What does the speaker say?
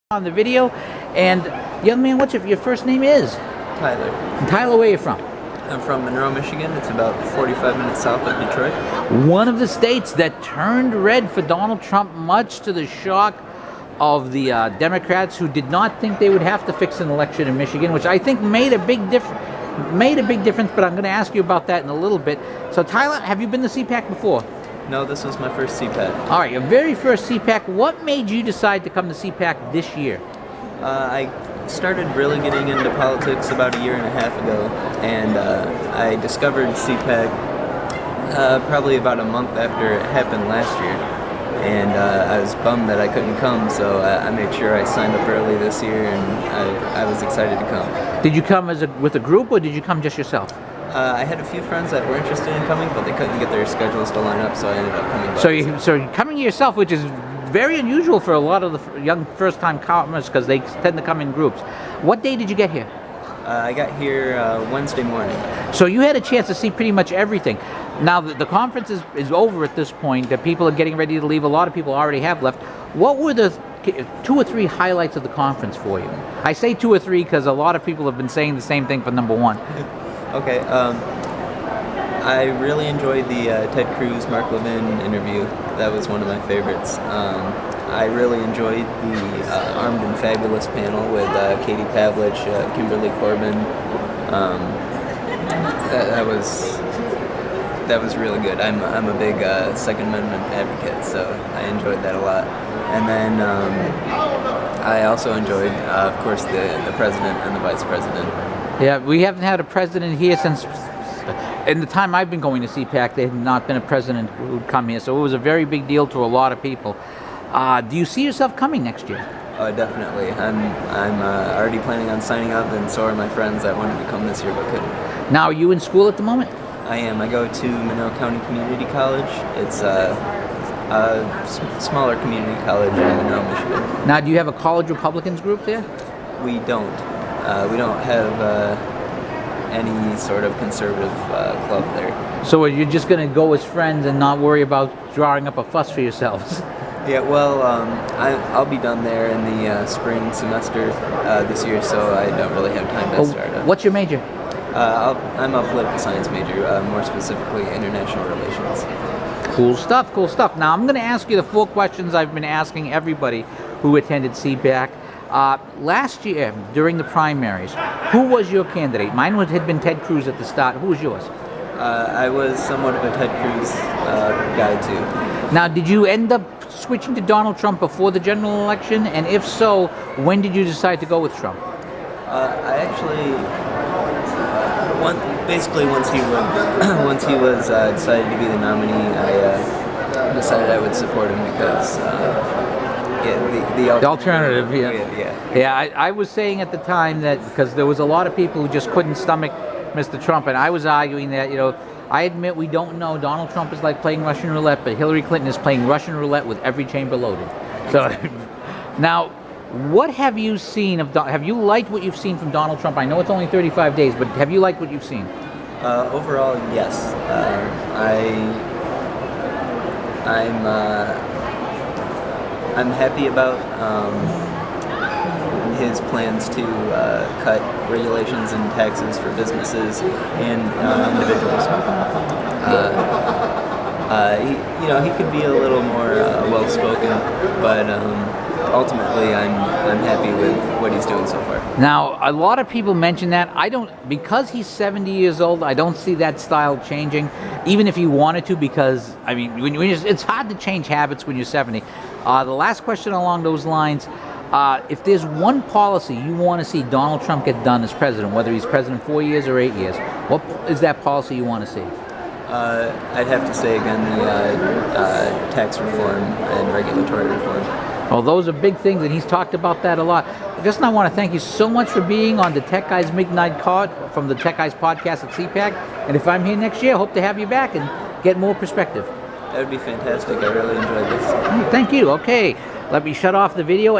on the video. And young man, what's your first name is? Tyler. And Tyler, where are you from? I'm from Monroe, Michigan. It's about 45 minutes south of Detroit. One of the states that turned red for Donald Trump, much to the shock of the Democrats, who did not think they would have to fix an election in Michigan, which I think made a big difference. But I'm going to ask you about that in a little bit. So, Tyler, have you been to CPAC before? No, this was my first CPAC. All right, your very first CPAC. What made you decide to come to CPAC this year? I started really getting into politics about a year and a half ago, and I discovered CPAC probably about a month after it happened last year. And I was bummed that I couldn't come, so I made sure I signed up early this year, and I was excited to come. Did you come with a group, or did you come just yourself? I had a few friends that were interested in coming, but they couldn't get their schedules to line up, so I ended up coming by. So you're coming to yourself, which is very unusual for a lot of the young first-time comers, because they tend to come in groups. What day did you get here? I got here Wednesday morning. So you had a chance to see pretty much everything. Now the conference is over at this point. The people are getting ready to leave. A lot of people already have left. What were the 2 or 3 highlights of the conference for you? I say 2 or 3 because a lot of people have been saying the same thing for number 1. Okay. I really enjoyed the Ted Cruz, Mark Levin interview. That was one of my favorites. I really enjoyed the Armed and Fabulous panel with Katie Pavlich, Kimberly Corbin. That was really good. I'm a big Second Amendment advocate, so I enjoyed that a lot. And then I also enjoyed, of course, the president and the vice president. Yeah, we haven't had a president here since, in the time I've been going to CPAC, there had not been a president who'd come here, so it was a very big deal to a lot of people. Do you see yourself coming next year? Definitely. I'm already planning on signing up, and so are my friends that wanted to come this year but couldn't. Now, are you in school at the moment? I am. I go to Monroe County Community College. It's a smaller community college in Monroe, Michigan. Now, do you have a college Republicans group there? We don't. We don't have any sort of conservative club there. So you're just going to go as friends and not worry about drawing up a fuss for yourselves? Yeah, well, I'll be done there in the spring semester this year, so I don't really have time to start up. What's your major? I'm a political science major, more specifically international relations. Cool stuff, cool stuff. Now I'm going to ask you the 4 questions I've been asking everybody who attended CPAC. Last year, during the primaries, who was your candidate? Mine had been Ted Cruz at the start. Who was yours? I was somewhat of a Ted Cruz guy, too. Now, did you end up switching to Donald Trump before the general election? And if so, when did you decide to go with Trump? I actually, basically once he was decided to be the nominee, I decided I would support him because the alternative. Yeah, I was saying at the time that because there was a lot of people who just couldn't stomach Mr. Trump, and I was arguing that, I admit we don't know. Donald Trump is like playing Russian roulette, but Hillary Clinton is playing Russian roulette with every chamber loaded. So, now, what have you seen of? Have you liked what you've seen from Donald Trump? I know it's only 35 days, but have you liked what you've seen? Overall, yes. I'm happy about his plans to cut regulations and taxes for businesses and individuals. He could be a little more well-spoken, but ultimately, I'm happy with what he's doing so far. Now, a lot of people mention that. Because he's 70 years old, I don't see that style changing, even if he wanted to, because, I mean, it's hard to change habits when you're 70. The last question along those lines, if there's one policy you want to see Donald Trump get done as president, whether he's president 4 years or 8 years, what is that policy you want to see? I'd have to say, again, the tax reform and regulatory reform. Well, those are big things, and he's talked about that a lot. I want to thank you so much for being on the Tech Guys Midnight Card from the Tech Guys podcast at CPAC. And if I'm here next year, I hope to have you back and get more perspective. That would be fantastic. I really enjoyed this. Thank you. Okay, let me shut off the video.